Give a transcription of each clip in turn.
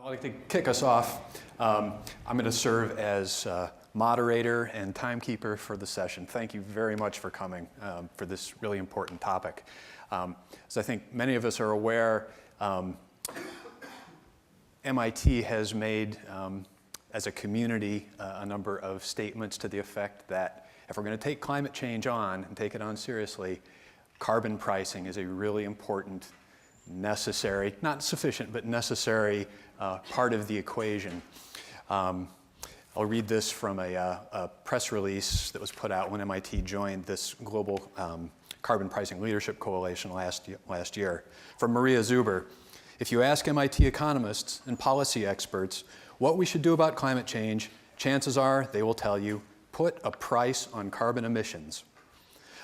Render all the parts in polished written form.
I'd like to kick us off. I'm going to serve as moderator and timekeeper for the session. Thank you very much for coming for this really important topic. As I think many of us are aware, MIT has made, as a community, a number of statements to the effect that if we're going to take climate change on and take it on seriously, carbon pricing is a really important, necessary, not sufficient, but necessary part of the equation. I'll read this from a press release that was put out when MIT joined this global carbon pricing leadership coalition last year. From Maria Zuber: if you ask MIT economists and policy experts what we should do about climate change, chances are they will tell you, put a price on carbon emissions.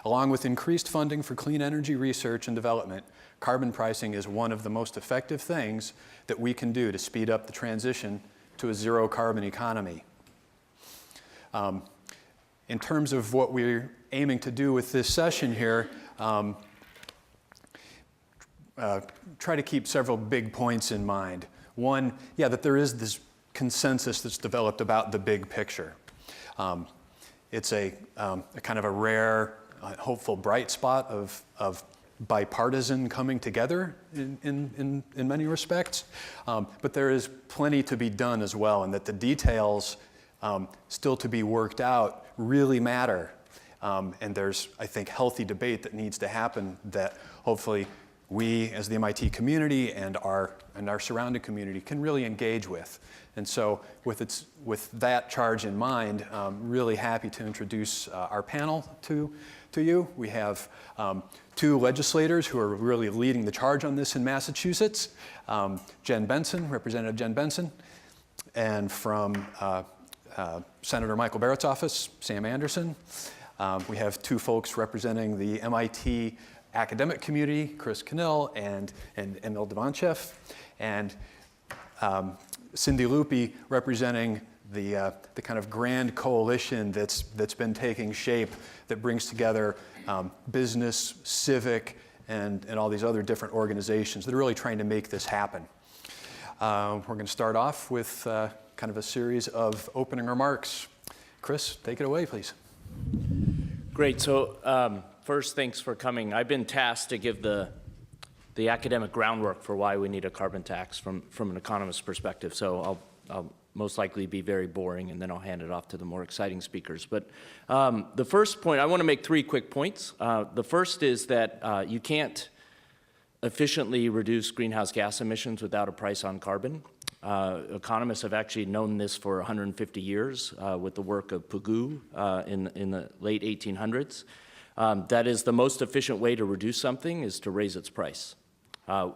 Along with increased funding for clean energy research and development, carbon pricing is one of the most effective things that we can do to speed up the transition to a zero carbon economy. In terms of what we're aiming to do with this session here, try to keep several big points in mind. One, that there is this consensus that's developed about the big picture. It's a kind of a rare, hopeful bright spot of bipartisan coming together in many respects, but there is plenty to be done as well, and that the details still to be worked out really matter. And there's, I think, healthy debate that needs to happen that hopefully we as the MIT community and our surrounding community can really engage with. And so with that charge in mind, I'm really happy to introduce our panel to you. We have two legislators who are really leading the charge on this in Massachusetts. Jen Benson, Representative Jen Benson, and from Senator Michael Barrett's office, Sam Anderson. We have two folks representing the MIT academic community, Chris Knittel and Emil Dimantchev, and Cindy Luppi representing the kind of grand coalition that's been taking shape that brings together business, civic, and all these other different organizations that are really trying to make this happen. We're going to start off with kind of a series of opening remarks. Chris, take it away, please. Great. So first, thanks for coming. I've been tasked to give the academic groundwork for why we need a carbon tax from an economist's perspective. So I'll most likely be very boring, and then I'll hand it off to the more exciting speakers. But the first point, I want to make three quick points. The first is that you can't efficiently reduce greenhouse gas emissions without a price on carbon. Economists have actually known this for 150 years with the work of Pigou in the late 1800s. That is, the most efficient way to reduce something is to raise its price.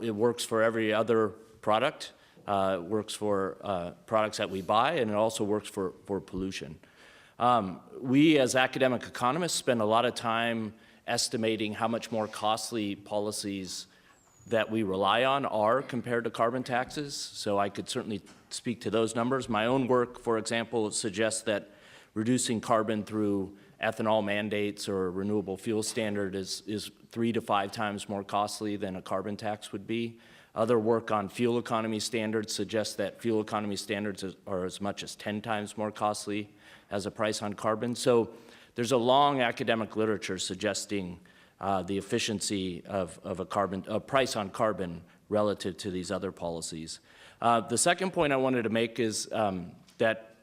It works for every other product. It works for products that we buy, and it also works for pollution. We as academic economists spend a lot of time estimating how much more costly policies that we rely on are compared to carbon taxes, so I could certainly speak to those numbers. My own work, for example, suggests that reducing carbon through ethanol mandates or renewable fuel standard is 3 to 5 times more costly than a carbon tax would be. Other work on fuel economy standards suggests that fuel economy standards are as much as 10 times more costly as a price on carbon. So there's a long academic literature suggesting the efficiency of a price on carbon relative to these other policies. The second point I wanted to make is that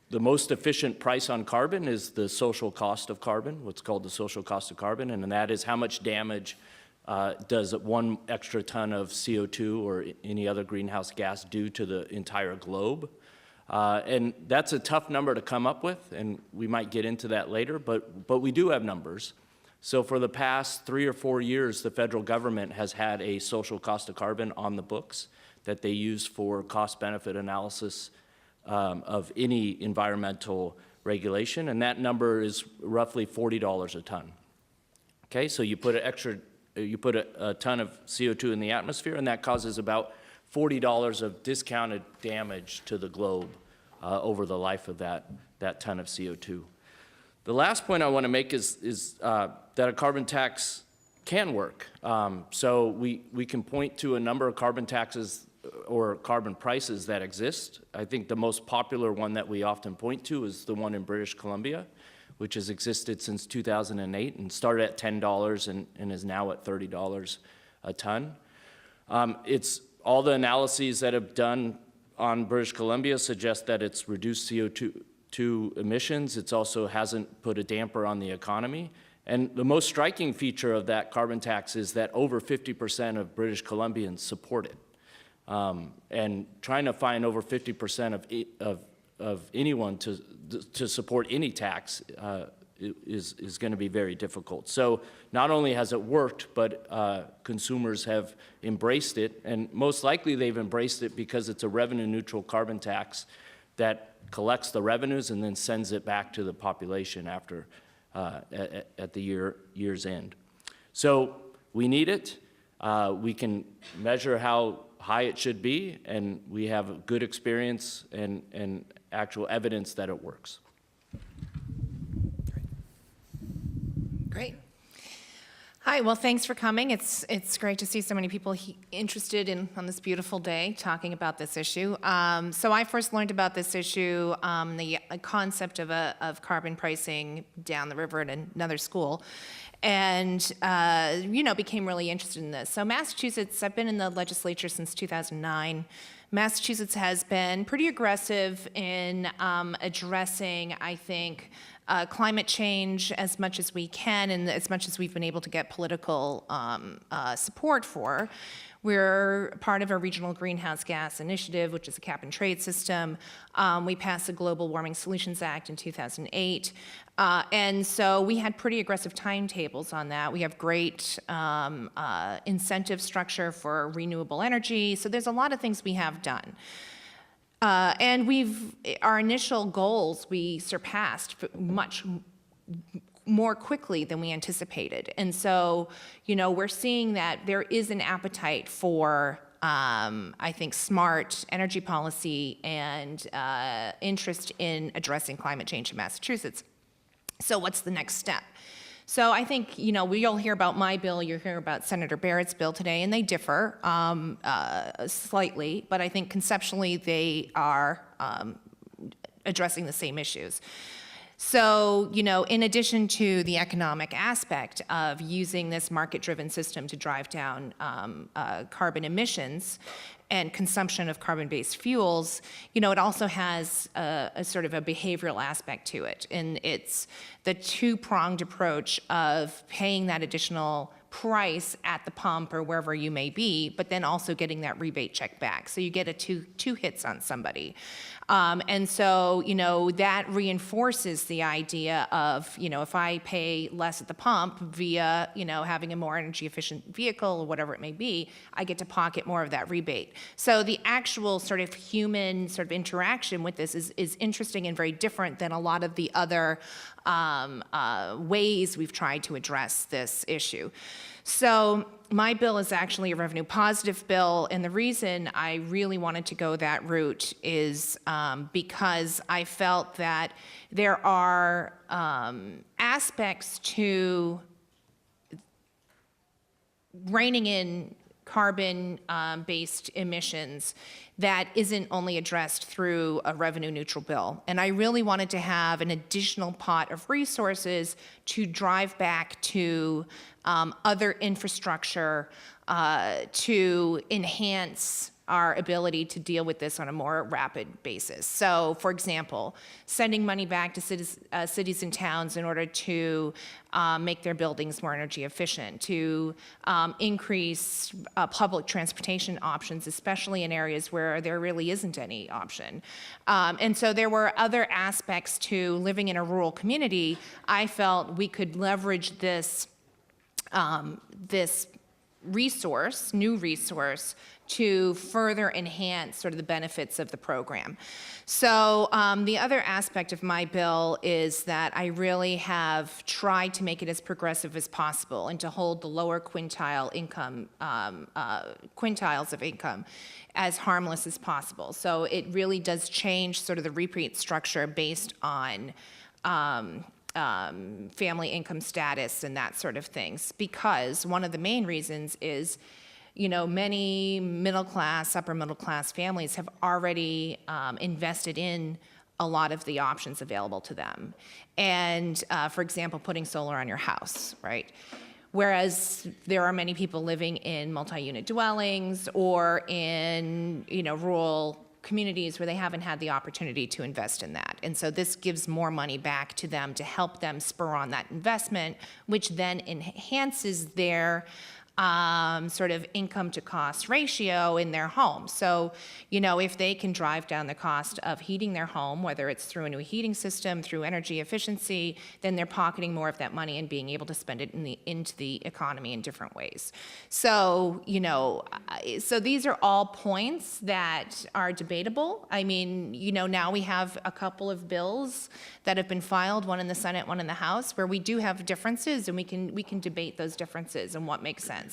the most efficient price on carbon is the social cost of carbon, what's called the social cost of carbon, and that is how much damage does 1 extra ton of CO2 or any other greenhouse gas do to the entire globe. And that's a tough number to come up with, and we might get into that later, but we do have numbers. So for the past 3 or 4 years, the federal government has had a social cost of carbon on the books that they use for cost-benefit analysis of any environmental regulation, and that number is roughly $40 a ton. Okay, so you put a ton of CO2 in the atmosphere, and that causes about $40 of discounted damage to the globe over the life of that ton of CO2. The last point I want to make is that a carbon tax can work. So we can point to a number of carbon taxes or carbon prices that exist. I think the most popular one that we often point to is the one in British Columbia, which has existed since 2008 and started at $10 and is now at $30 a ton. It's all the analyses that have done on British Columbia suggest that it's reduced CO2 emissions. It's also hasn't put a damper on the economy. And the most striking feature of that carbon tax is that over 50% of British Columbians support it. And trying to find over 50% of anyone to support any tax is going to be very difficult. So not only has it worked, but consumers have embraced it, and most likely they've embraced it because it's a revenue-neutral carbon tax that collects the revenues and then sends it back to the population after at the year's end. So we need it. We can measure how high it should be, and we have good experience and actual evidence that it works. Great. Hi, well, thanks for coming. It's great to see so many people interested on this beautiful day talking about this issue. So I first learned about this issue, the concept of carbon pricing down the river at another school, and became really interested in this. So Massachusetts, I've been in the legislature since 2009. Massachusetts has been pretty aggressive in addressing, I think, climate change as much as we can and as much as we've been able to get political support for. We're part of a regional greenhouse gas initiative, which is a cap and trade system. We passed the Global Warming Solutions Act in 2008. And so we had pretty aggressive timetables on that. We have great incentive structure for renewable energy. So there's a lot of things we have done. And our initial goals we surpassed much more quickly than we anticipated. And so, we're seeing that there is an appetite for, I think, smart energy policy and interest in addressing climate change in Massachusetts. So what's the next step? So I think, we'll hear about my bill, you'll hear about Senator Barrett's bill today, and they differ slightly, but I think conceptually they are addressing the same issues. So, in addition to the economic aspect of using this market-driven system to drive down carbon emissions and consumption of carbon-based fuels, it also has a sort of a behavioral aspect to it. And it's the two-pronged approach of paying that additional price at the pump or wherever you may be, but then also getting that rebate check back. So you get a two hits on somebody. And so, that reinforces the idea of, if I pay less at the pump via, having a more energy efficient vehicle or whatever it may be, I get to pocket more of that rebate. So the actual sort of human sort of interaction with this is interesting and very different than a lot of the other ways we've tried to address this issue. So my bill is actually a revenue positive bill, and the reason I really wanted to go that route is because I felt that there are aspects to reining in carbon-based emissions that isn't only addressed through a revenue-neutral bill. And I really wanted to have an additional pot of resources to drive back to other infrastructure to enhance our ability to deal with this on a more rapid basis. So, for example, sending money back to cities and towns in order to make their buildings more energy efficient, to increase public transportation options, especially in areas where there really isn't any option. And so there were other aspects to living in a rural community. I felt we could leverage this new resource to further enhance sort of the benefits of the program. So the other aspect of my bill is that I really have tried to make it as progressive as possible and to hold the lower quintiles of income as harmless as possible. So it really does change sort of the rebate structure based on family income status and that sort of things, because one of the main reasons is many middle class, upper middle class families have already invested in a lot of the options available to them. And for example, putting solar on your house, right? Whereas there are many people living in multi-unit dwellings or in, rural communities where they haven't had the opportunity to invest in that. And so this gives more money back to them to help them spur on that investment, which then enhances their sort of income to cost ratio in their home. So, if they can drive down the cost of heating their home, whether it's through a new heating system, through energy efficiency, then they're pocketing more of that money and being able to spend it into the economy in different ways. So, so these are all points that are debatable. I mean, now we have a couple of bills that have been filed, one in the Senate, one in the House, where we do have differences, and we can debate those differences and what makes sense.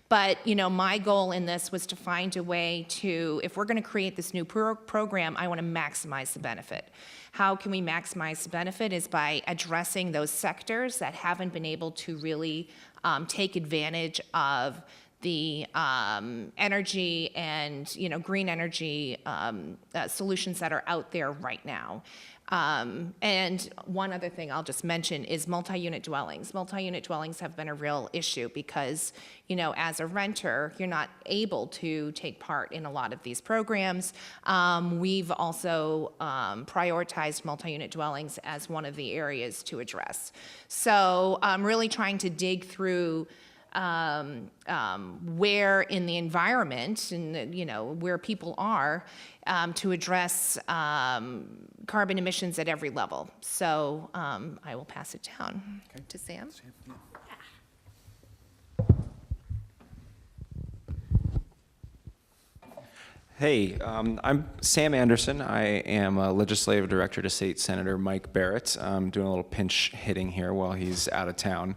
But, my goal in this was to find a way to, if we're going to create this new program, I want to maximize the benefit. How can we maximize the benefit is by addressing those sectors that haven't been able to really take advantage of the energy and, green energy solutions that are out there right now. And one other thing I'll just mention is multi-unit dwellings. Multi-unit dwellings have been a real issue because, as a renter, you're not able to take part in a lot of these programs. We've also prioritized multi-unit dwellings as one of the areas to address. So I'm really trying to dig through where in the environment and where people are to address carbon emissions at every level. So I will pass it down to Sam. Hey, I'm Sam Anderson. I am a legislative director to State Senator Mike Barrett. I'm doing a little pinch hitting here while he's out of town.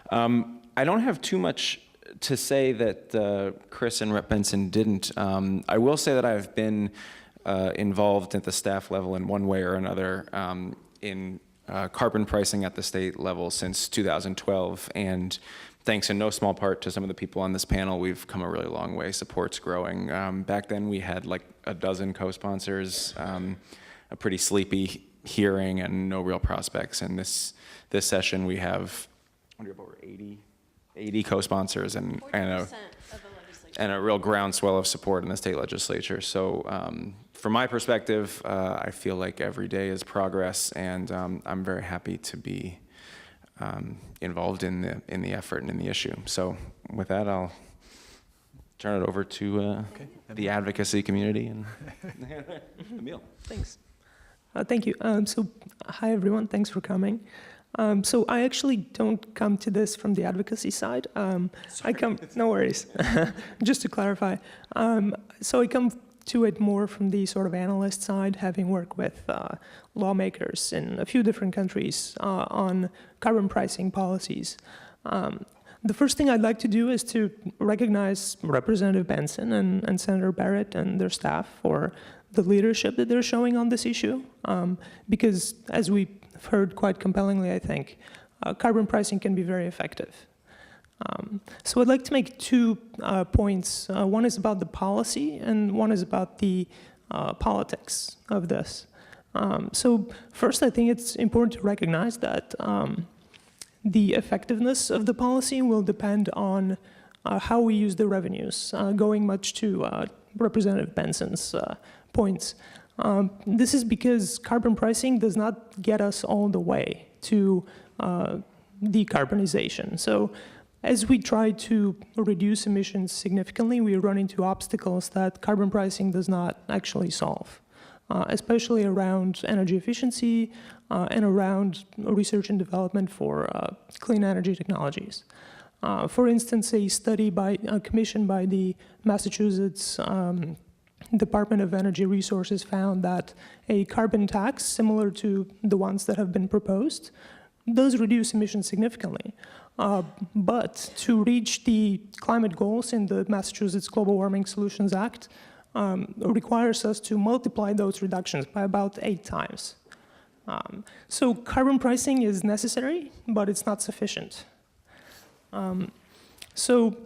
I don't have too much to say that Chris and Rep. Benson didn't. I will say that I've been involved at the staff level in one way or another in carbon pricing at the state level since 2012, and thanks in no small part to some of the people on this panel, we've come a really long way. Support's growing. Back then we had like a dozen co-sponsors, a pretty sleepy hearing and no real prospects. And this session we have over 80 co-sponsors and a real groundswell of support in the state legislature. So from my perspective, I feel like every day is progress, and I'm very happy to be involved in the effort and in the issue. So with that, I'll turn it over to the advocacy community and Emil. Thanks. Thank you. So hi everyone, thanks for coming. So I actually don't come to this from the advocacy side. No worries. Just to clarify. So I come to it more from the sort of analyst side, having worked with lawmakers in a few different countries on carbon pricing policies. The first thing I'd like to do is to recognize Representative Benson and Senator Barrett and their staff for the leadership that they're showing on this issue, because as we heard quite compellingly, I think, carbon pricing can be very effective. So I'd like to make 2 points. One is about the policy, and one is about the politics of this. So first, I think it's important to recognize that the effectiveness of the policy will depend on how we use the revenues, going much to Representative Benson's points. This is because carbon pricing does not get us all the way to decarbonization. So as we try to reduce emissions significantly, we run into obstacles that carbon pricing does not actually solve, especially around energy efficiency and around research and development for clean energy technologies. For instance, a study commissioned by the Massachusetts Department of Energy Resources found that a carbon tax similar to the ones that have been proposed does reduce emissions significantly. But to reach the climate goals in the Massachusetts Global Warming Solutions Act requires us to multiply those reductions by about 8 times. So carbon pricing is necessary, but it's not sufficient. So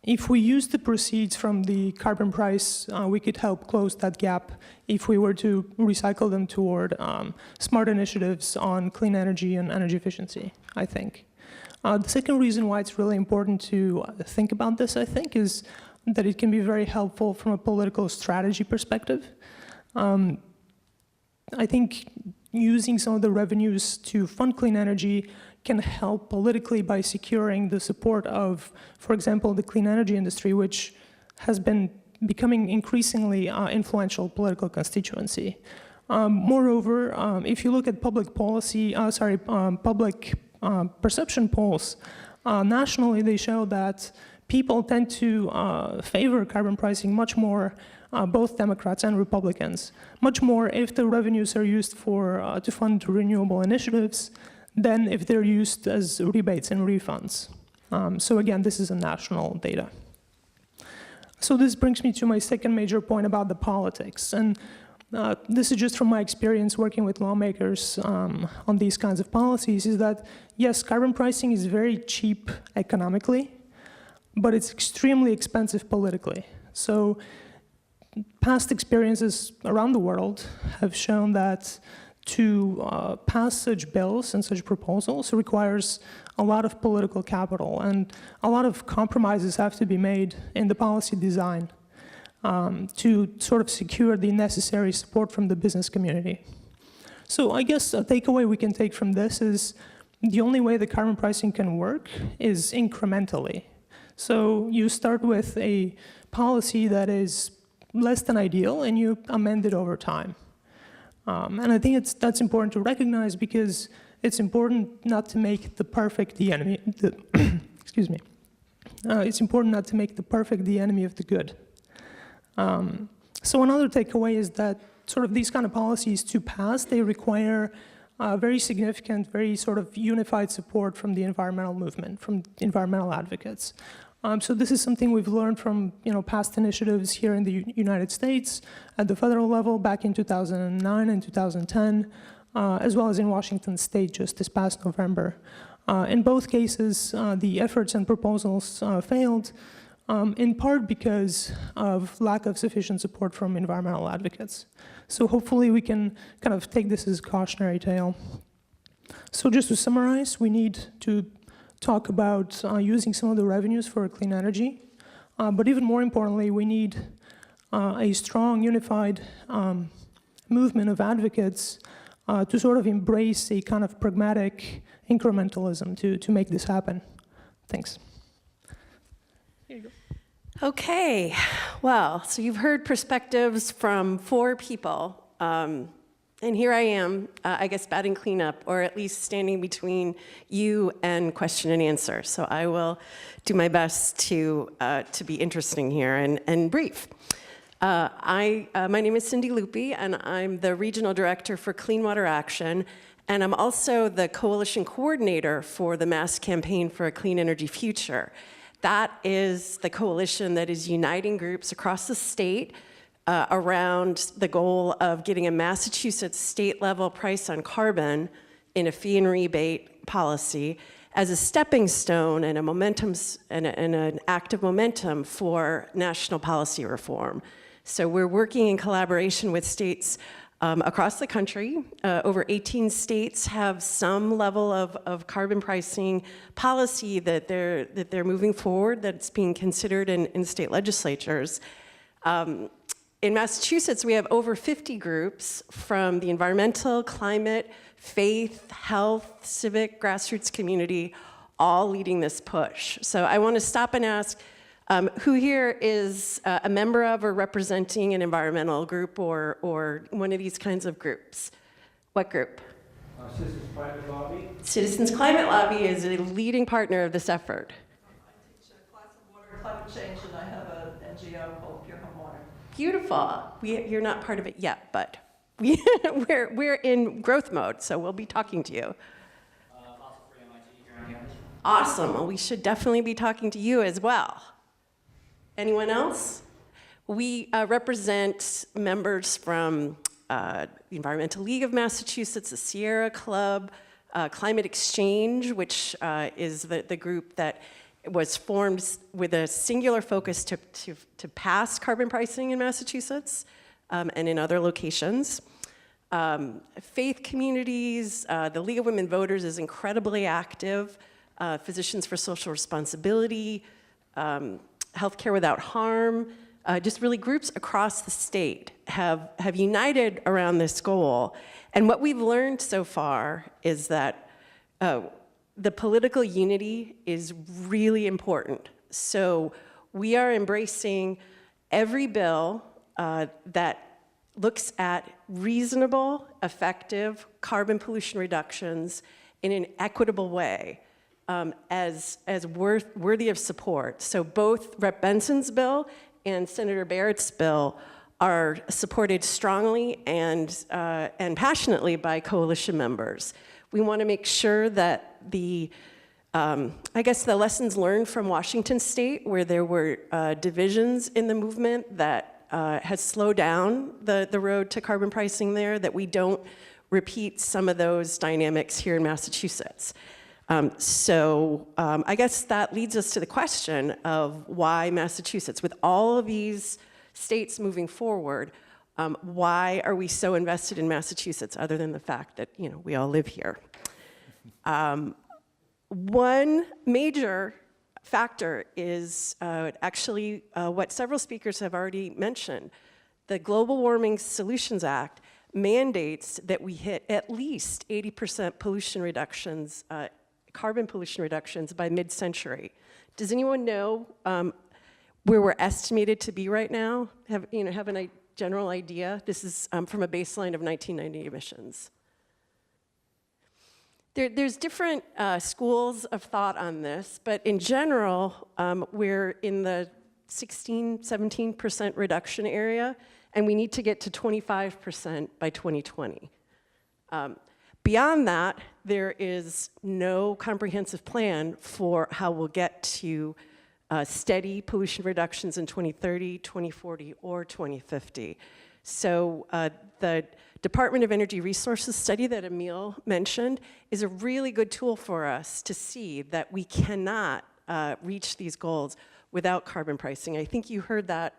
if we use the proceeds from the carbon price, we could help close that gap if we were to recycle them toward smart initiatives on clean energy and energy efficiency, I think. The second reason why it's really important to think about this, I think, is that it can be very helpful from a political strategy perspective. I think using some of the revenues to fund clean energy can help politically by securing the support of, for example, the clean energy industry, which has been becoming increasingly influential political constituency. Moreover, if you look at public policy, public perception polls, nationally they show that people tend to favor carbon pricing much more, both Democrats and Republicans, much more if the revenues are used for to fund renewable initiatives than if they're used as rebates and refunds. So again, this is a national data. So this brings me to my second major point about the politics. And this is just from my experience working with lawmakers on these kinds of policies, is that yes, carbon pricing is very cheap economically, but it's extremely expensive politically. So past experiences around the world have shown that to pass such bills and such proposals requires a lot of political capital, and a lot of compromises have to be made in the policy design to sort of secure the necessary support from the business community. So I guess a takeaway we can take from this is the only way the carbon pricing can work is incrementally. So you start with a policy that is less than ideal and you amend it over time. And I think that's important to recognize, because it's important not to make the perfect the enemy. Excuse me. It's important not to make the perfect the enemy of the good. So another takeaway is that sort of these kind of policies to pass, they require very significant, very sort of unified support from the environmental movement, from environmental advocates. So this is something we've learned from past initiatives here in the United States at the federal level back in 2009 and 2010, as well as in Washington State just this past November. In both cases, the efforts and proposals failed, in part because of lack of sufficient support from environmental advocates. So hopefully we can kind of take this as a cautionary tale. So just to summarize, we need to talk about using some of the revenues for clean energy. But even more importantly, we need a strong, unified movement of advocates to sort of embrace a kind of pragmatic incrementalism to make this happen. Thanks. Here you go. Okay, well, so you've heard perspectives from 4 people. And here I am, I guess, batting cleanup, or at least standing between you and question and answer. So I will do my best to be interesting here and brief. My name is Cindy Luppi, and I'm the Regional Director for Clean Water Action, and I'm also the Coalition Coordinator for the Mass Campaign for a Clean Energy Future. That is the coalition that is uniting groups across the state around the goal of getting a Massachusetts state-level price on carbon in a fee and rebate policy as a stepping stone and an active momentum for national policy reform. So we're working in collaboration with states across the country. Over 18 states have some level of carbon pricing policy that they're moving forward, that's being considered in state legislatures. In Massachusetts, we have over 50 groups from the environmental, climate, faith, health, civic, grassroots community, all leading this push. So I want to stop and ask, who here is a member of or representing an environmental group or one of these kinds of groups? What group? Citizens Climate Lobby. Citizens Climate Lobby is a leading partner of this effort. I teach a class of water and climate change, and I have an NGO called Pure Home Water. Beautiful. You're not part of it yet, but we're in growth mode, so we'll be talking to you. Fossil-free MIT here on campus. Awesome. Well, we should definitely be talking to you as well. Anyone else? We represent members from the Environmental League of Massachusetts, the Sierra Club, Climate Exchange, which is the group that was formed with a singular focus to pass carbon pricing in Massachusetts and in other locations. Faith communities, the League of Women Voters is incredibly active. Physicians for Social Responsibility, Healthcare Without Harm, just really groups across the state have united around this goal. And what we've learned so far is that the political unity is really important. So we are embracing every bill that looks at reasonable, effective carbon pollution reductions in an equitable way as worthy of support. So both Rep. Benson's bill and Senator Barrett's bill are supported strongly and passionately by coalition members. We want to make sure that I guess the lessons learned from Washington State, where there were divisions in the movement that has slowed down the road to carbon pricing there, that we don't repeat some of those dynamics here in Massachusetts. I guess that leads us to the question of why Massachusetts, with all of these states moving forward, why are we so invested in Massachusetts other than the fact that, you know, we all live here? One major factor is actually what several speakers have already mentioned. The Global Warming Solutions Act mandates that we hit at least 80% pollution reductions, carbon pollution reductions by mid-century. Does anyone know where we're estimated to be right now? Have a general idea? This is from a baseline of 1990 emissions. There's different schools of thought on this, but in general, we're in the 16, 17% reduction area, and we need to get to 25% by 2020. Beyond that, there is no comprehensive plan for how we'll get to steady pollution reductions in 2030, 2040, or 2050. So the Department of Energy Resources study that Emil mentioned is a really good tool for us to see that we cannot reach these goals without carbon pricing. I think you heard that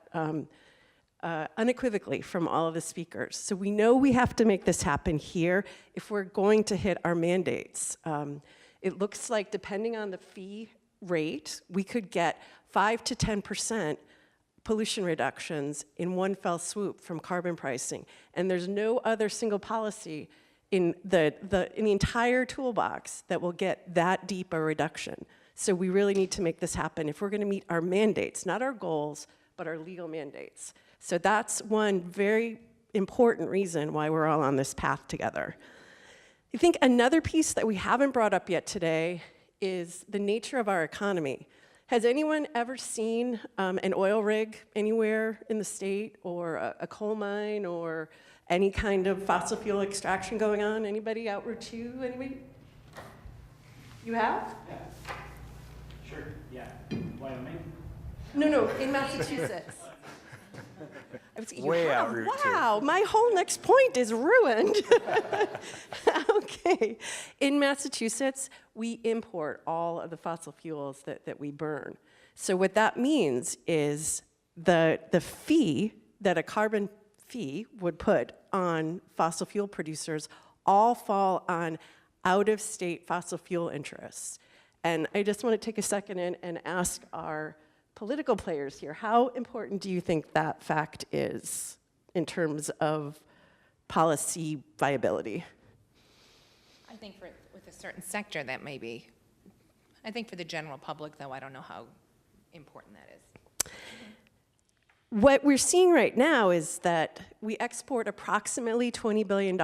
unequivocally from all of the speakers. So we know we have to make this happen here if we're going to hit our mandates. It looks like, depending on the fee rate, we could get 5 to 10% pollution reductions in one fell swoop from carbon pricing. And there's no other single policy in the entire toolbox that will get that deep a reduction. So we really need to make this happen if we're going to meet our mandates, not our goals, but our legal mandates. So that's one very important reason why we're all on this path together. I think another piece that we haven't brought up yet today is the nature of our economy. Has anyone ever seen an oil rig anywhere in the state, or a coal mine, or any kind of fossil fuel extraction going on? Anybody out Route 2? Anybody? You have? Yeah. Sure, yeah. Wyoming? No, in Massachusetts. Way out Route 2. Wow, my whole next point is ruined. Okay. In Massachusetts, we import all of the fossil fuels that we burn. So what that means is the fee that a carbon fee would put on fossil fuel producers all fall on out-of-state fossil fuel interests. And I just want to take a second and ask our political players here, how important do you think that fact is in terms of policy viability? I think with a certain sector that may be. I think for the general public, though, I don't know how important that is. What we're seeing right now is that we export approximately $20 billion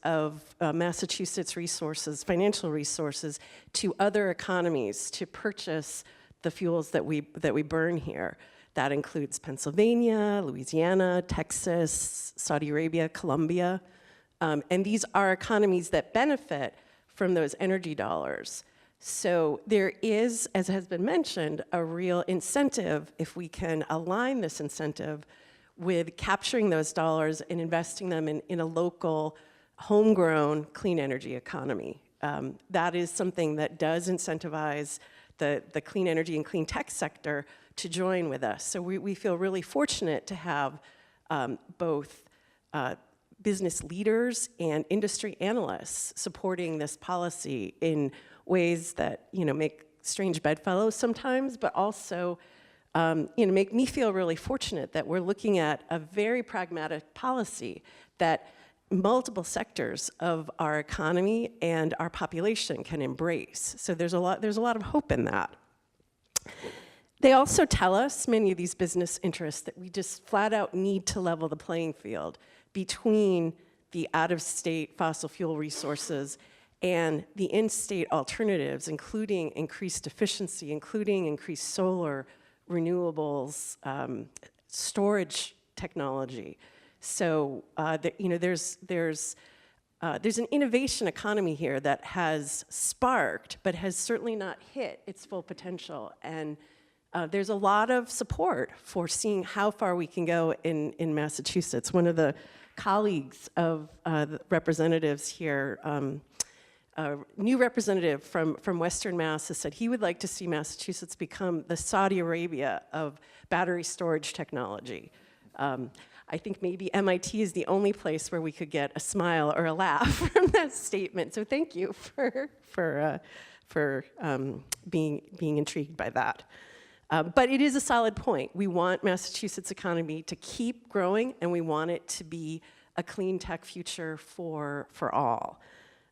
of Massachusetts resources, financial resources, to other economies to purchase the fuels that we burn here. That includes Pennsylvania, Louisiana, Texas, Saudi Arabia, Colombia. And these are economies that benefit from those energy dollars. So there is, as has been mentioned, a real incentive, if we can align this incentive with capturing those dollars and investing them in a local, homegrown, clean energy economy. That is something that does incentivize the clean energy and clean tech sector to join with us. So we feel really fortunate to have both business leaders and industry analysts supporting this policy in ways that, make strange bedfellows sometimes, but also, make me feel really fortunate that we're looking at a very pragmatic policy that multiple sectors of our economy and our population can embrace. So there's a lot of hope in that. They also tell us, many of these business interests, that we just flat out need to level the playing field between the out-of-state fossil fuel resources and the in-state alternatives, including increased efficiency, including increased solar, renewables, storage technology. So there's an innovation economy here that has sparked, but has certainly not hit its full potential. And there's a lot of support for seeing how far we can go in Massachusetts. One of the colleagues of the representatives here, a new representative from Western Mass, has said he would like to see Massachusetts become the Saudi Arabia of battery storage technology. I think maybe MIT is the only place where we could get a smile or a laugh from that statement. So thank you for being intrigued by that. But it is a solid point. We want Massachusetts' economy to keep growing, and we want it to be a clean tech future for all.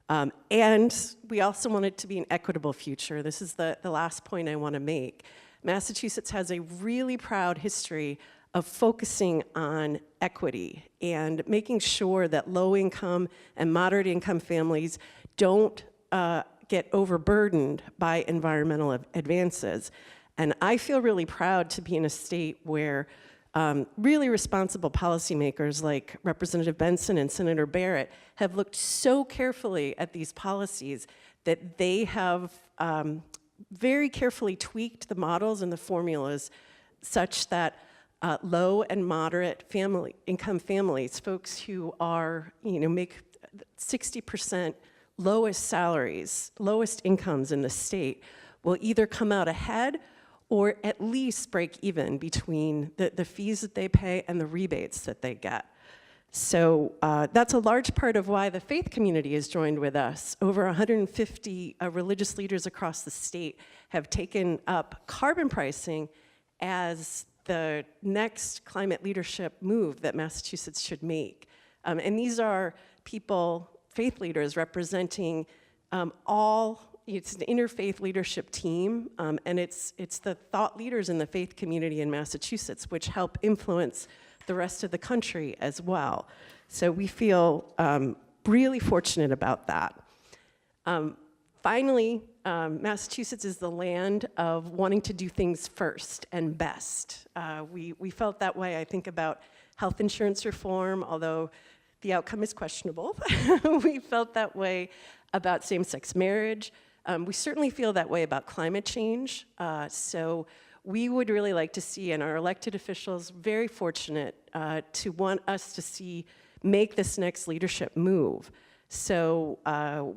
And we also want it to be an equitable future. This is the last point I want to make. Massachusetts has a really proud history of focusing on equity and making sure that low-income and moderate-income families don't get overburdened by environmental advances. And I feel really proud to be in a state where really responsible policymakers like Representative Benson and Senator Barrett have looked so carefully at these policies that they have very carefully tweaked the models and the formulas such that low and moderate income families, folks who are, make 60% lowest salaries, lowest incomes in the state, will either come out ahead or at least break even between the fees that they pay and the rebates that they get. So that's a large part of why the faith community has joined with us. Over 150 religious leaders across the state have taken up carbon pricing as the next climate leadership move that Massachusetts should make. And these are people, faith leaders, representing it's an interfaith leadership team, and it's the thought leaders in the faith community in Massachusetts which help influence the rest of the country as well. So we feel really fortunate about that. Finally, Massachusetts is the land of wanting to do things first and best. We felt that way, I think, about health insurance reform, although the outcome is questionable. We felt that way about same-sex marriage. We certainly feel that way about climate change. So we would really like to see, and our elected officials very fortunate to want us to see make this next leadership move. So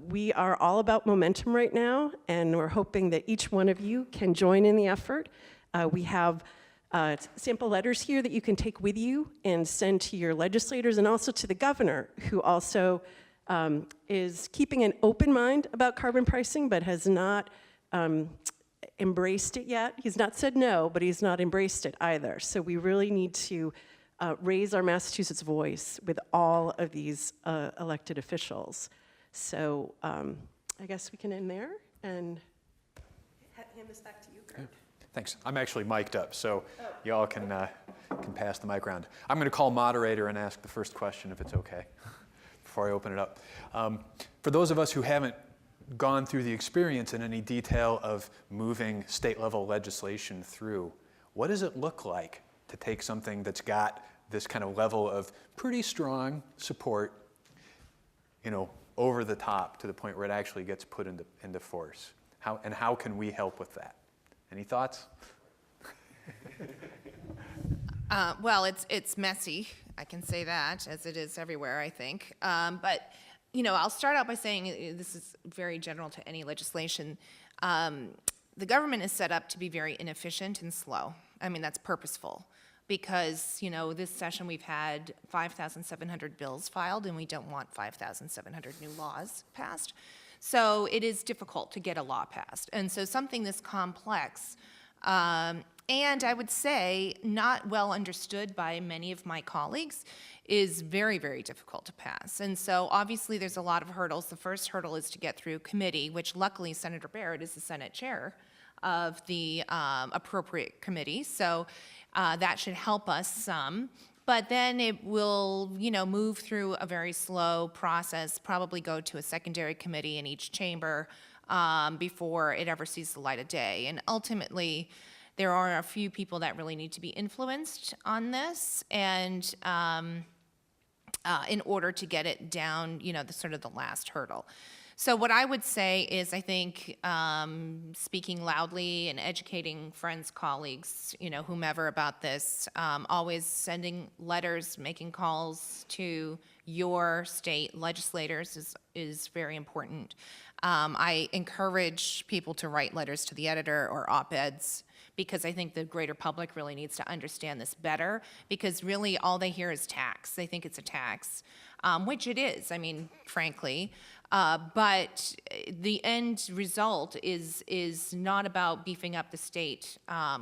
we are all about momentum right now, and we're hoping that each one of you can join in the effort. We have sample letters here that you can take with you and send to your legislators and also to the governor, who also is keeping an open mind about carbon pricing, but has not embraced it yet. He's not said no, but he's not embraced it either. So we really need to raise our Massachusetts voice with all of these elected officials. So I guess we can end there and hand this back to you, Curt. Thanks. I'm actually mic'd up, so y'all can pass the mic around. I'm going to call moderator and ask the first question, if it's okay, before I open it up. For those of us who haven't gone through the experience in any detail of moving state-level legislation through, what does it look like to take something that's got this kind of level of pretty strong support, over the top to the point where it actually gets put into force? How can we help with that? Any thoughts? Well, it's messy. I can say that, as it is everywhere, I think. But I'll start out by saying this is very general to any legislation. the government is set up to be very inefficient and slow. I mean, that's purposeful. Because, you know, this session we've had 5,700 bills filed, and we don't want 5,700 new laws passed. So it is difficult to get a law passed. And so something this complex, and I would say not well understood by many of my colleagues, is very, very difficult to pass. And so obviously there's a lot of hurdles. The first hurdle is to get through committee, which luckily Senator Barrett is the Senate chair of the appropriate committee. So that should help us some. But then it will, you know, move through a very slow process, probably go to a secondary committee in each chamber before it ever sees the light of day. And ultimately, there are a few people that really need to be influenced on this, and in order to get it down, you know, the sort of the last hurdle. So what I would say is, I think speaking loudly and educating friends, colleagues, you know, whomever about this, always sending letters, making calls to your state legislators is very important. I encourage people to write letters to the editor or op-eds, because I think the greater public really needs to understand this better, because really all they hear is tax. They think it's a tax, which it is, I mean, frankly. But the end result is not about beefing up the state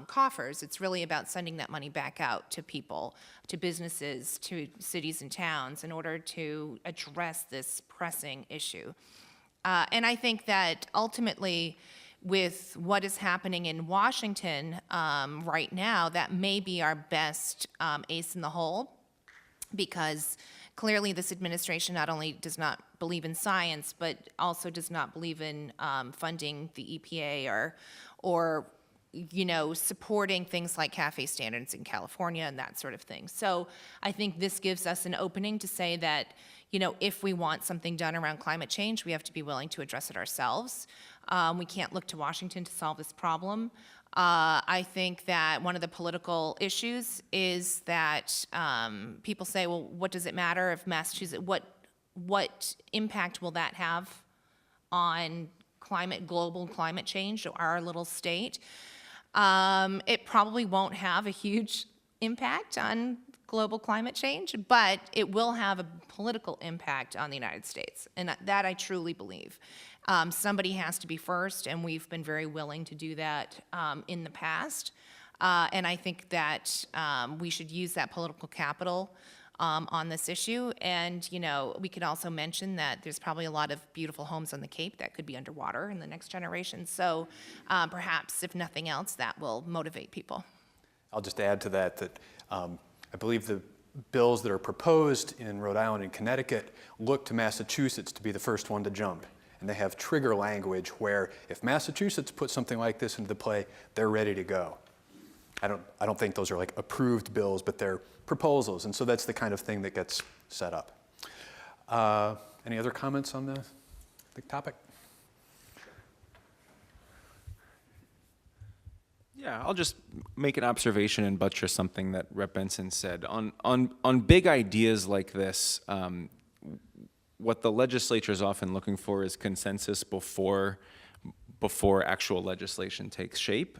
coffers. It's really about sending that money back out to people, to businesses, to cities and towns in order to address this pressing issue. And I think that ultimately, with what is happening in Washington right now, that may be our best ace in the hole, because clearly this administration not only does not believe in science, but also does not believe in funding the EPA or you know, supporting things like CAFE standards in California and that sort of thing. So I think this gives us an opening to say that, you know, if we want something done around climate change, we have to be willing to address it ourselves. We can't look to Washington to solve this problem. I think that one of the political issues is that people say, well, what does it matter if Massachusetts, what impact will that have on global climate change, our little state? It probably won't have a huge impact on global climate change, but it will have a political impact on the United States, and that I truly believe. Somebody has to be first, and we've been very willing to do that in the past. And I think that we should use that political capital on this issue. And, you know, we could also mention that there's probably a lot of beautiful homes on the Cape that could be underwater in the next generation. So perhaps, if nothing else, that will motivate people. I'll just add to that I believe the bills that are proposed in Rhode Island and Connecticut look to Massachusetts to be the first one to jump. And they have trigger language where if Massachusetts puts something like this into play, they're ready to go. I don't think those are like approved bills, but they're proposals. And so that's the kind of thing that gets set up. Any other comments on the topic? Yeah, I'll just make an observation and buttress something that Rep. Benson said. On big ideas like this, what the legislature is often looking for is consensus before actual legislation takes shape.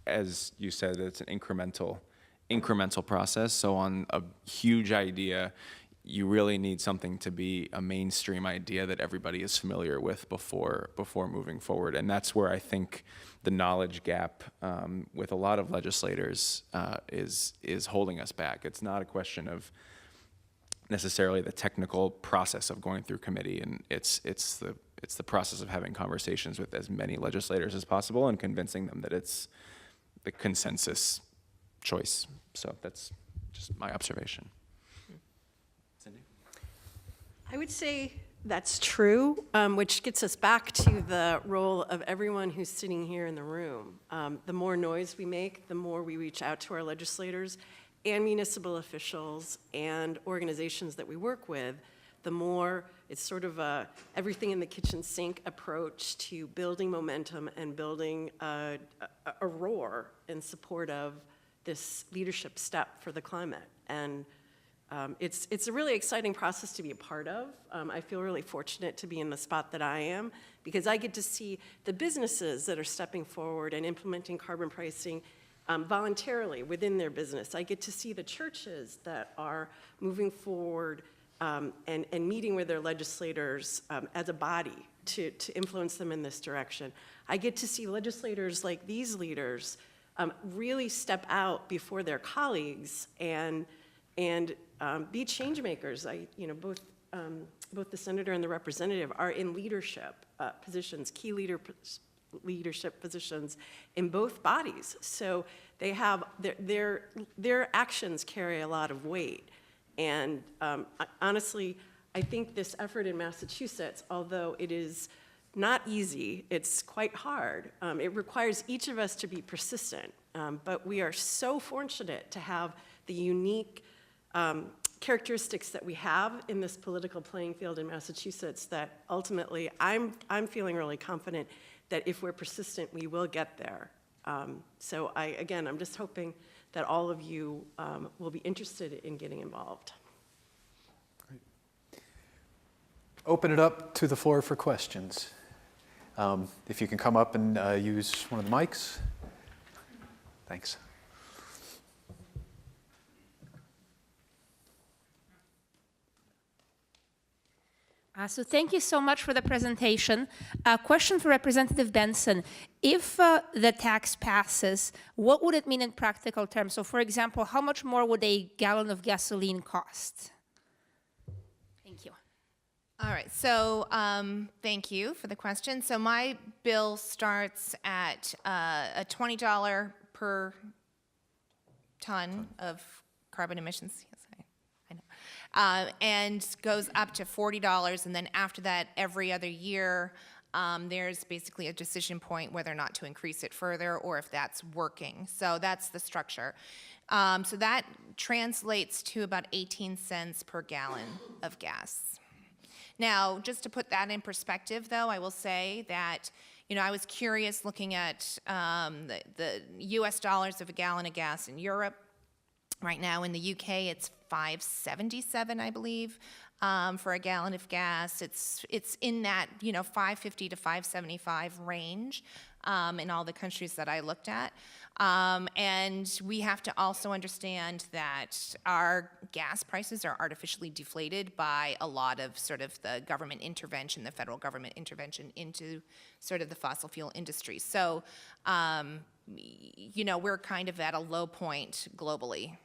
As you said, it's an incremental process. So on a huge idea, you really need something to be a mainstream idea that everybody is familiar with before moving forward. And that's where I think the knowledge gap with a lot of legislators is holding us back. It's not a question of necessarily the technical process of going through committee, and it's the process of having conversations with as many legislators as possible and convincing them that it's the consensus choice. So that's just my observation. Cindy? I would say that's true, which gets us back to the role of everyone who's sitting here in the room. The more noise we make, the more we reach out to our legislators and municipal officials and organizations that we work with, the more it's sort of a everything in the kitchen sink approach to building momentum and building a roar in support of this leadership step for the climate. And It's a really exciting process to be a part of. I feel really fortunate to be in the spot that I am because I get to see the businesses that are stepping forward and implementing carbon pricing voluntarily within their business. I get to see the churches that are moving forward and meeting with their legislators as a body to influence them in this direction. I get to see legislators like these leaders really step out before their colleagues and be change makers. Both the senator and the representative are in leadership positions, key leadership positions in both bodies. So they have their actions carry a lot of weight. And honestly, I think this effort in Massachusetts, although it is not easy, it's quite hard. It requires each of us to be persistent. But we are so fortunate to have the unique characteristics that we have in this political playing field in Massachusetts that ultimately I'm feeling really confident that if we're persistent, we will get there. So I'm just hoping that all of you will be interested in getting involved. Great. Open it up to the floor for questions. If you can come up and use one of the mics. Thanks. So thank you so much for the presentation. A question for Representative Benson. If the tax passes, what would it mean in practical terms? So for example, how much more would a gallon of gasoline cost? Thank you. All right, so thank you for the question. So my bill starts at a $20 per ton of carbon emissions. Yes, I know. And goes up to $40, and then after that, every other year, there's basically a decision point whether or not to increase it further or if that's working. So that's the structure. So that translates to about 18 cents per gallon of gas. Now, just to put that in perspective, though, I will say that, I was curious looking at the US dollars of a gallon of gas in Europe. Right now in the UK, it's $5.77, I believe, for a gallon of gas. It's in that, $5.50 to $5.75 range in all the countries that I looked at. And we have to also understand that our gas prices are artificially deflated by a lot of sort of the government intervention, the federal government intervention into sort of the fossil fuel industry. So, we're kind of at a low point globally.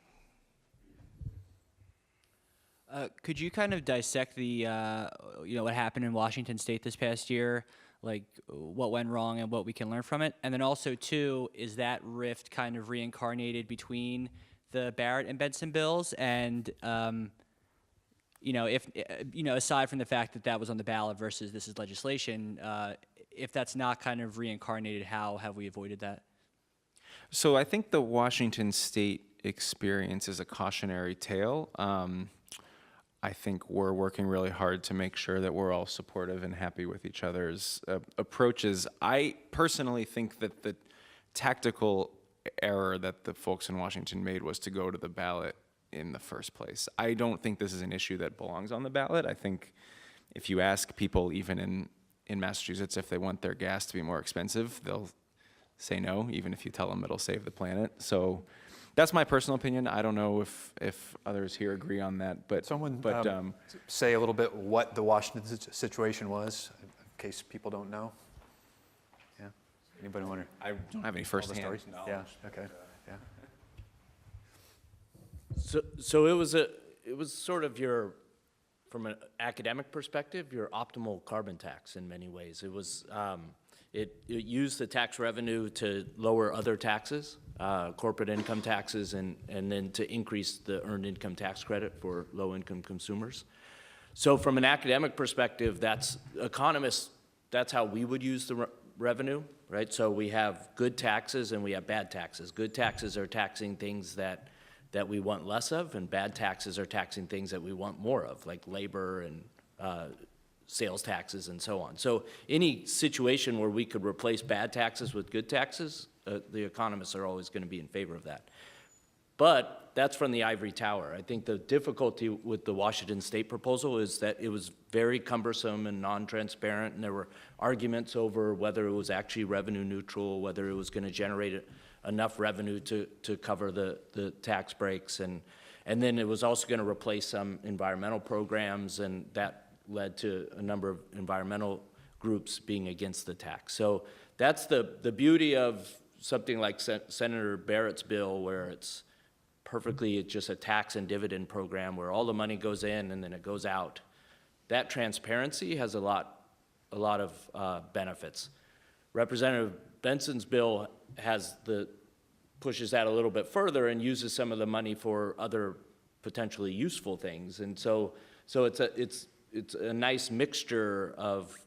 Could you kind of dissect the, what happened in Washington State this past year, like what went wrong and what we can learn from it? And then also, too, is that rift kind of reincarnated between the Barrett and Benson bills? And, if, aside from the fact that that was on the ballot versus this is legislation, if that's not kind of reincarnated, how have we avoided that? So I think the Washington State experience is a cautionary tale. I think we're working really hard to make sure that we're all supportive and happy with each other's approaches. I personally think that the tactical error that the folks in Washington made was to go to the ballot in the first place. I don't think this is an issue that belongs on the ballot. I think if you ask people, even in Massachusetts, if they want their gas to be more expensive, they'll say no, even if you tell them it'll save the planet. So that's my personal opinion. I don't know if others here agree on that, but say a little bit what the Washington situation was, in case people don't know. Yeah. Anybody want to? I don't have any first-hand knowledge. Yeah. Okay. Yeah. So it was sort of from an academic perspective, your optimal carbon tax in many ways. It was it used the tax revenue to lower other taxes, corporate income taxes, and then to increase the earned income tax credit for low-income consumers. So from an academic perspective, economists, that's how we would use the revenue, right? So we have good taxes and we have bad taxes. Good taxes are taxing things that we want less of, and bad taxes are taxing things that we want more of, like labor and sales taxes and so on. So any situation where we could replace bad taxes with good taxes, the economists are always going to be in favor of that. But that's from the ivory tower. I think the difficulty with the Washington State proposal is that it was very cumbersome and non-transparent, and there were arguments over whether it was actually revenue neutral, whether it was going to generate enough revenue to cover the tax breaks, and then it was also going to replace some environmental programs, and that led to a number of environmental groups being against the tax. So that's the beauty of something like Senator Barrett's bill, where it's just a tax and dividend program where all the money goes in and then it goes out. That transparency has a lot of benefits. Representative Benson's bill pushes that a little bit further and uses some of the money for other potentially useful things. And so it's a nice mixture of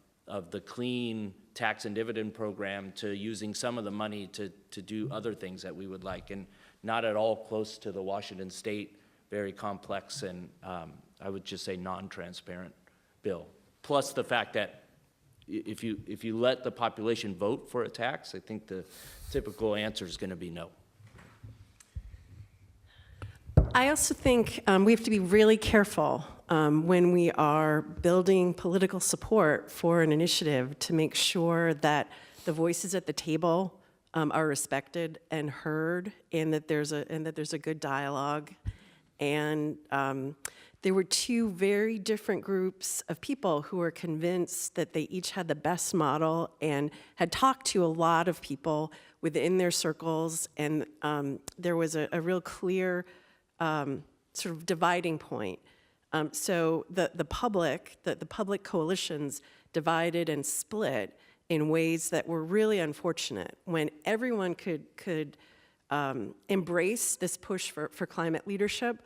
the clean tax and dividend program to using some of the money to do other things that we would like, and not at all close to the Washington State, very complex and I would just say non-transparent bill. Plus the fact that if you let the population vote for a tax, I think the typical answer is going to be no. I also think we have to be really careful when we are building political support for an initiative to make sure that the voices at the table are respected and heard, and that there's a good dialogue. And there were two very different groups of people who were convinced that they each had the best model and had talked to a lot of people within their circles, and there was a real clear sort of dividing point. So the public coalitions divided and split in ways that were really unfortunate. When everyone could embrace this push for climate leadership,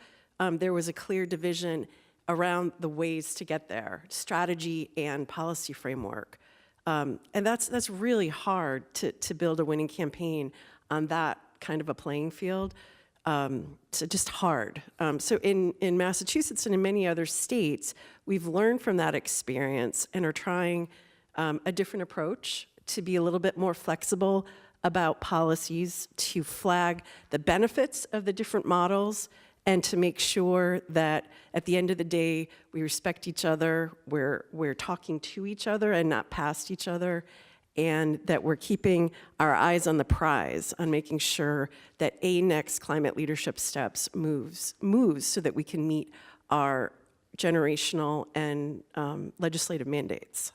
there was a clear division around the ways to get there, strategy and policy framework. And that's really hard to build a winning campaign on that kind of a playing field. So just hard. So in Massachusetts and in many other states, we've learned from that experience and are trying a different approach to be a little bit more flexible about policies, to flag the benefits of the different models, and to make sure that at the end of the day, we respect each other, we're talking to each other and not past each other, and that we're keeping our eyes on the prize, on making sure that a next climate leadership steps moves so that we can meet our generational and legislative mandates.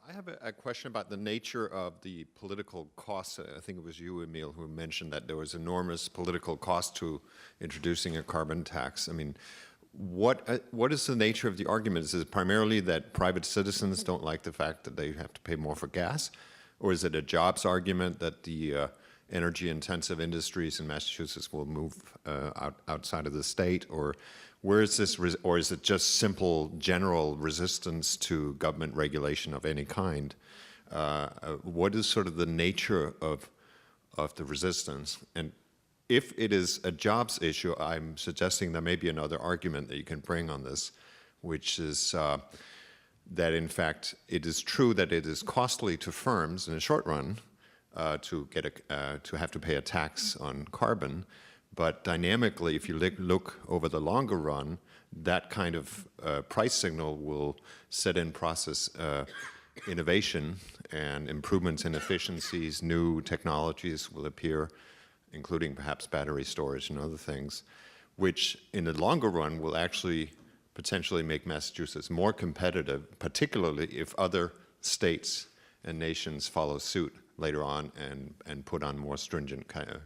I have a question about the nature of the political costs. I think it was you, Emil, who mentioned that there was enormous political cost to introducing a carbon tax. I mean, what is the nature of the argument? Is it primarily that private citizens don't like the fact that they have to pay more for gas? Or is it a jobs argument that the energy-intensive industries in Massachusetts will move outside of the state? Or where is this, or is it just simple general resistance to government regulation of any kind? What is sort of the nature of the resistance? And if it is a jobs issue, I'm suggesting there may be another argument that you can bring on this, which is that in fact it is true that it is costly to firms in the short run to have to pay a tax on carbon, but dynamically, if you look over the longer run, that kind of price signal will set in process innovation and improvements in efficiencies. New technologies will appear, including perhaps battery storage and other things, which in the longer run will actually potentially make Massachusetts more competitive, particularly if other states and nations follow suit later on and put on more stringent kind of,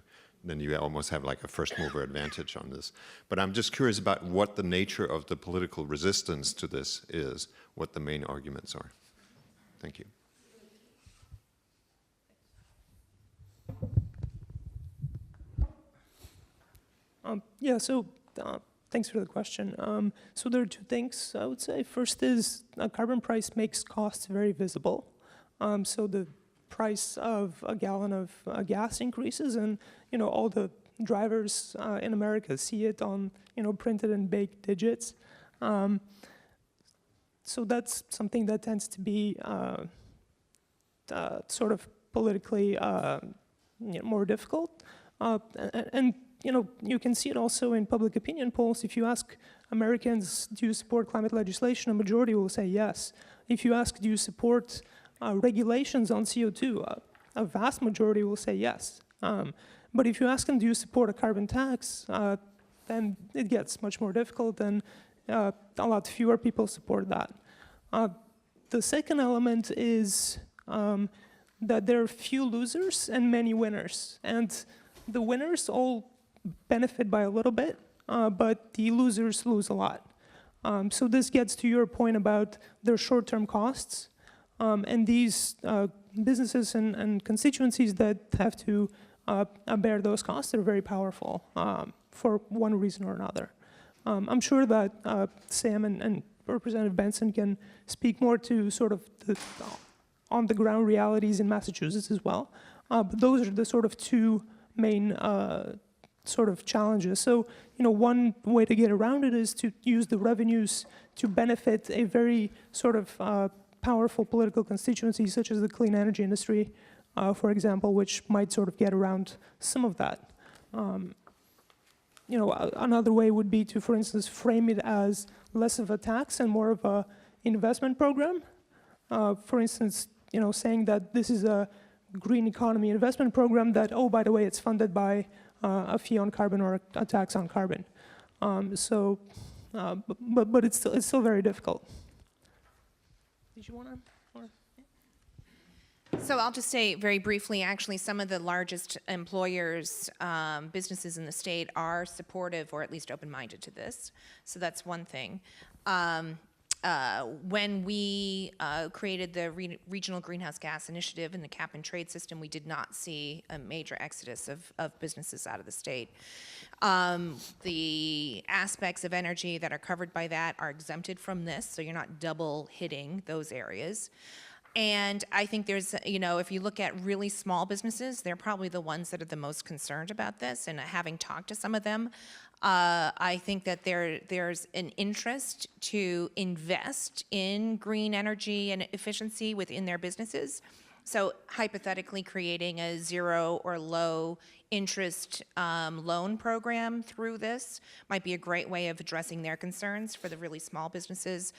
then you almost have like a first mover advantage on this. But I'm just curious about what the nature of the political resistance to this is, what the main arguments are. Thank you. Yeah, so thanks for the question. So there are two things I would say. First is a carbon price makes costs very visible. So the price of a gallon of gas increases, and all the drivers in America see it on printed in big digits. So that's something that tends to be sort of politically more difficult. And you can see it also in public opinion polls. If you ask Americans, do you support climate legislation, a majority will say yes. If you ask, do you support regulations on CO2, a vast majority will say yes. But if you ask them, do you support a carbon tax, then it gets much more difficult, and a lot fewer people support that. The second element is that there are few losers and many winners. And the winners all benefit by a little bit, but the losers lose a lot. So this gets to your point about their short-term costs. And these businesses and constituencies that have to bear those costs are very powerful for one reason or another. I'm sure that Sam and Representative Benson can speak more to sort of the on-the-ground realities in Massachusetts as well. But those are the sort of two main sort of challenges. So, one way to get around it is to use the revenues to benefit a very sort of powerful political constituency, such as the clean energy industry, for example, which might sort of get around some of that. Another way would be to, for instance, frame it as less of a tax and more of a investment program. For instance, saying that this is a green economy investment program that, oh, by the way, it's funded by a fee on carbon or a tax on carbon. But it's still very difficult. Did you want to? So I'll just say very briefly, actually, some of the largest employers, businesses in the state are supportive or at least open-minded to this. So that's one thing. When we created the Regional Greenhouse Gas Initiative and the cap and trade system, we did not see a major exodus of businesses out of the state. The aspects of energy that are covered by that are exempted from this, so you're not double hitting those areas. And I think there's, if you look at really small businesses, they're probably the ones that are the most concerned about this. And having talked to some of them, I think that there's an interest to invest in green energy and efficiency within their businesses. So hypothetically creating a zero or low interest loan program through this might be a great way of addressing their concerns for the really small businesses,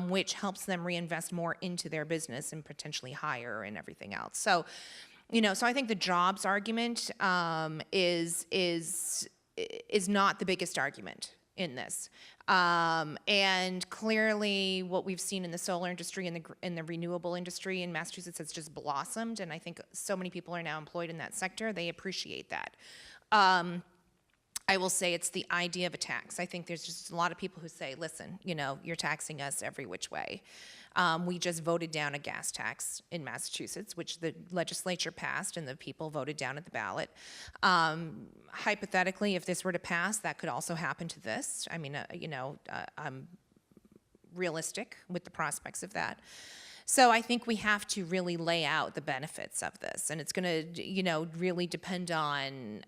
which helps them reinvest more into their business and potentially hire and everything else. So, so I think the jobs argument is not the biggest argument in this. And clearly what we've seen in the solar industry and in the renewable industry in Massachusetts has just blossomed, and I think so many people are now employed in that sector. They appreciate that. I will say it's the idea of a tax. I think there's just a lot of people who say, listen, you're taxing us every which way. We just voted down a gas tax in Massachusetts, which the legislature passed and the people voted down at the ballot. Hypothetically, if this were to pass, that could also happen to this. I mean, I'm realistic with the prospects of that. So I think we have to really lay out the benefits of this, and it's going to, really depend on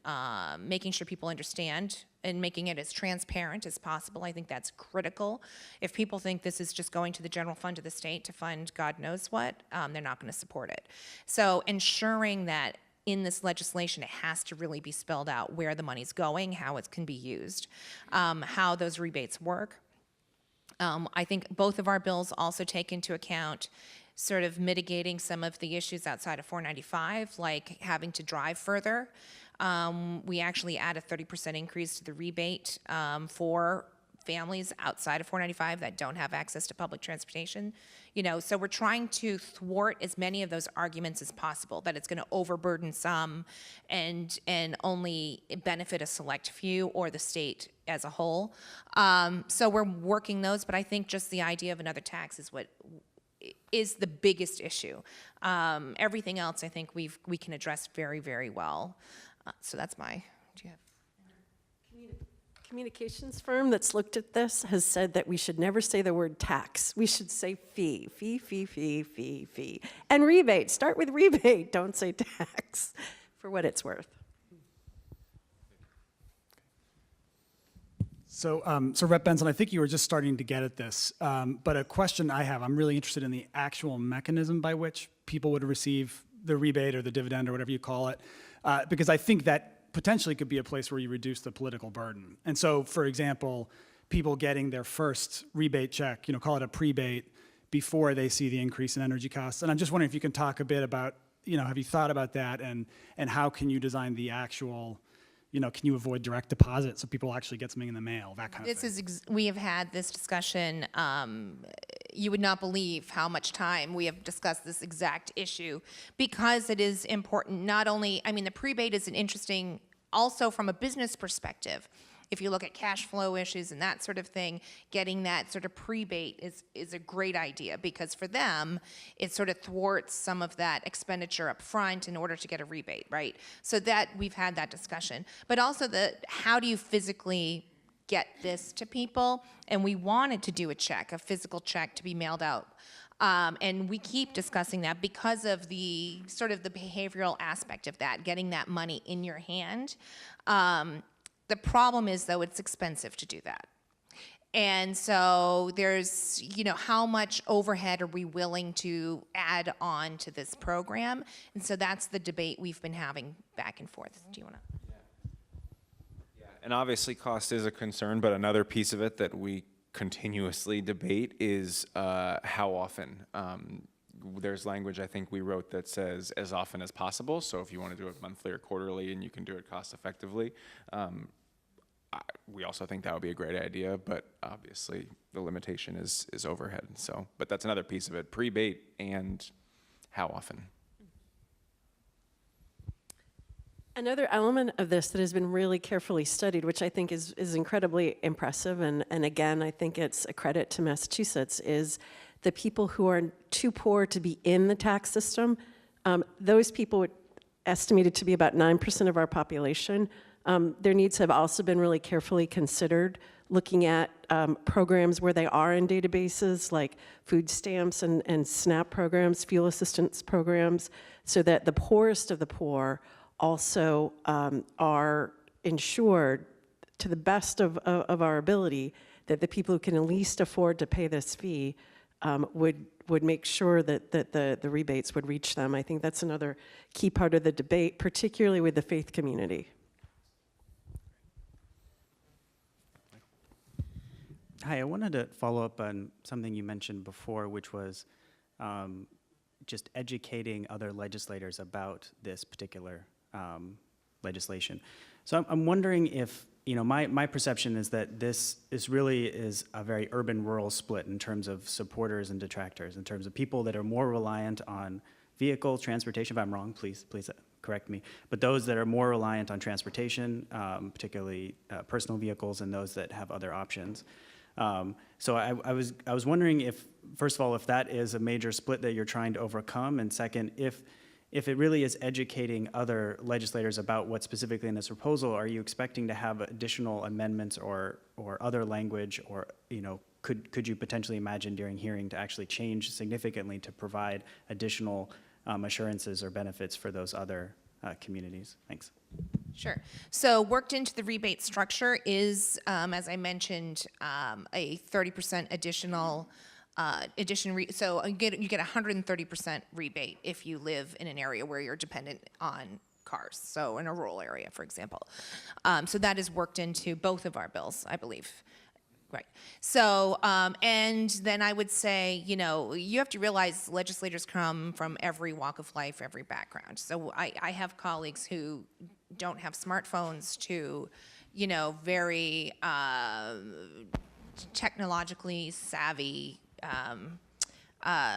making sure people understand and making it as transparent as possible. I think that's critical. If people think this is just going to the general fund of the state to fund God knows what, they're not going to support it. So ensuring that in this legislation, it has to really be spelled out where the money's going, how it can be used, how those rebates work. I think both of our bills also take into account sort of mitigating some of the issues outside of 495, like having to drive further. We actually add a 30% increase to the rebate for families outside of 495 that don't have access to public transportation. So we're trying to thwart as many of those arguments as possible, that it's going to overburden some and only benefit a select few or the state as a whole. So we're working those, but I think just the idea of another tax is what is the biggest issue. Everything else, I think we can address very, very well. So that's my. Do you have? Communications firm that's looked at this has said that we should never say the word tax. We should say fee, fee, fee, fee, fee, fee. And rebate, start with rebate, don't say tax, for what it's worth. So Rep. Benson, I think you were just starting to get at this, but a question I have, I'm really interested in the actual mechanism by which people would receive the rebate or the dividend or whatever you call it. because I think that potentially could be a place where you reduce the political burden. And so, for example, people getting their first rebate check, call it a prebate, before they see the increase in energy costs. And I'm just wondering if you can talk a bit about, have you thought about that, and how can you design the actual, can you avoid direct deposit so people actually get something in the mail, that kind of thing. We have had this discussion. You would not believe how much time we have discussed this exact issue, because it is important. Not only, the prebate is an interesting, also from a business perspective. If you look at cash flow issues and that sort of thing, getting that sort of prebate is a great idea, because for them, it sort of thwarts some of that expenditure up front in order to get a rebate, right? So that we've had that discussion. But also how do you physically get this to people? And we wanted to do a physical check to be mailed out. And we keep discussing that because of the sort of the behavioral aspect of that, getting that money in your hand. The problem is, though, it's expensive to do that. And so there's, how much overhead are we willing to add on to this program? And so that's the debate we've been having back and forth. Do you want to? Yeah, and obviously cost is a concern, but another piece of it that we continuously debate is how often. There's language I think we wrote that says as often as possible. So if you want to do it monthly or quarterly and you can do it cost effectively, we also think that would be a great idea, but obviously the limitation is overhead. So, but that's another piece of it, prebate and how often. Another element of this that has been really carefully studied, which I think is incredibly impressive, and again, I think it's a credit to Massachusetts, is the people who are too poor to be in the tax system. Those people are estimated to be about 9% of our population. Their needs have also been really carefully considered, looking at programs where they are in databases like food stamps and SNAP programs, fuel assistance programs, so that the poorest of the poor also are ensured to the best of our ability that the people who can at least afford to pay this fee would make sure that the rebates would reach them. I think that's another key part of the debate, particularly with the faith community. Hi, I wanted to follow up on something you mentioned before, which was just educating other legislators about this particular legislation. So I'm wondering if, my perception is that this really is a very urban-rural split in terms of supporters and detractors, in terms of people that are more reliant on vehicle transportation. If I'm wrong, please correct me. But those that are more reliant on transportation, particularly personal vehicles, and those that have other options. So I was wondering if, first of all, if that is a major split that you're trying to overcome, and second, if it really is educating other legislators about what's specifically in this proposal, are you expecting to have additional amendments or other language, or could you potentially imagine during hearing to actually change significantly to provide additional assurances or benefits for those other communities? Thanks. Sure. So worked into the rebate structure is, as I mentioned, a 30% additional so you get 130% rebate if you live in an area where you're dependent on cars. So in a rural area, for example. So that is worked into both of our bills, I believe. Right. So, and then I would say, you have to realize legislators come from every walk of life, every background. So I have colleagues who don't have smartphones to, very technologically savvy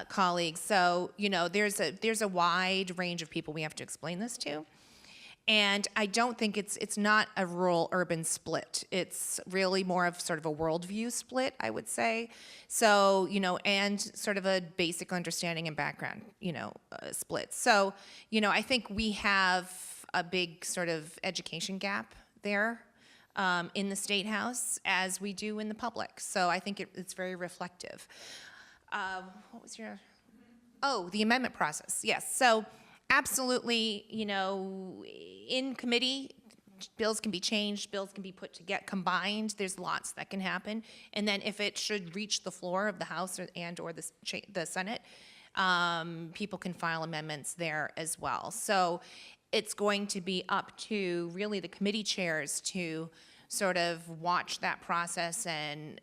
colleagues. So, there's a wide range of people we have to explain this to. And I don't think it's not a rural-urban split. It's really more of sort of a worldview split, I would say. So, and sort of a basic understanding and background, split. So, I think we have a big sort of education gap there in the State House, as we do in the public. So I think it's very reflective. What was your? Oh, the amendment process. Yes. So. Absolutely, in committee, bills can be changed, bills can be put to get combined. There's lots that can happen. And then if it should reach the floor of the House or the Senate, people can file amendments there as well. So it's going to be up to really the committee chairs to sort of watch that process and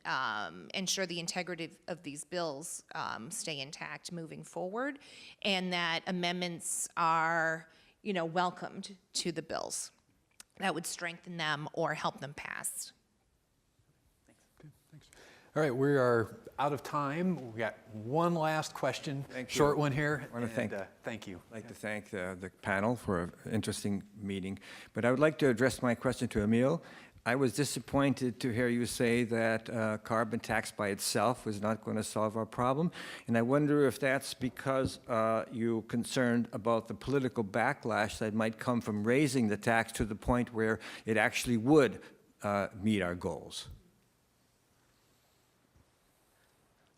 ensure the integrity of these bills stay intact moving forward, and that amendments are, welcomed to the bills that would strengthen them or help them pass. All right, we are out of time. We got one last question, short one here. I want to thank you. I'd like to thank the panel for an interesting meeting. But I would like to address my question to Emil. I was disappointed to hear you say that carbon tax by itself was not going to solve our problem. And I wonder if that's because you're concerned about the political backlash that might come from raising the tax to the point where it actually would meet our goals.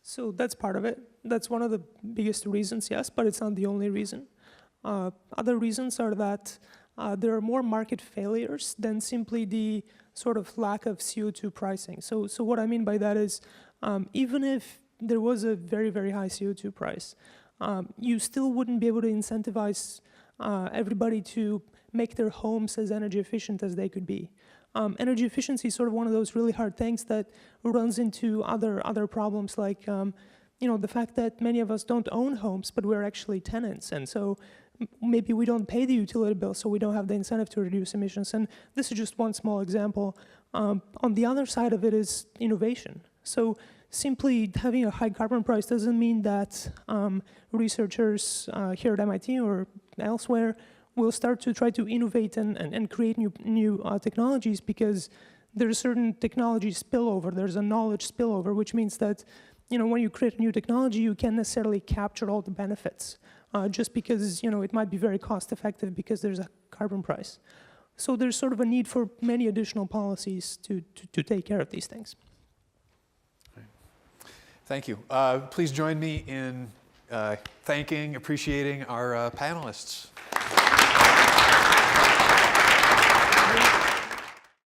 So that's part of it. That's one of the biggest reasons, yes, but it's not the only reason. Other reasons are that there are more market failures than simply the sort of lack of CO2 pricing. So what I mean by that is, even if there was a very, very high CO2 price, you still wouldn't be able to incentivize everybody to make their homes as energy efficient as they could be. Energy efficiency is sort of one of those really hard things that runs into other problems, like the fact that many of us don't own homes, but we're actually tenants, and so maybe we don't pay the utility bill, so we don't have the incentive to reduce emissions. And this is just one small example. On the other side of it is innovation. So simply having a high carbon price doesn't mean that researchers here at MIT or elsewhere will start to try to innovate and create new technologies, because there's certain technology spillover, there's a knowledge spillover, which means that when you create a new technology, you can't necessarily capture all the benefits just because it might be very cost effective because there's a carbon price. So there's sort of a need for many additional policies to take care of these things. Thank you. Please join me in appreciating our panelists.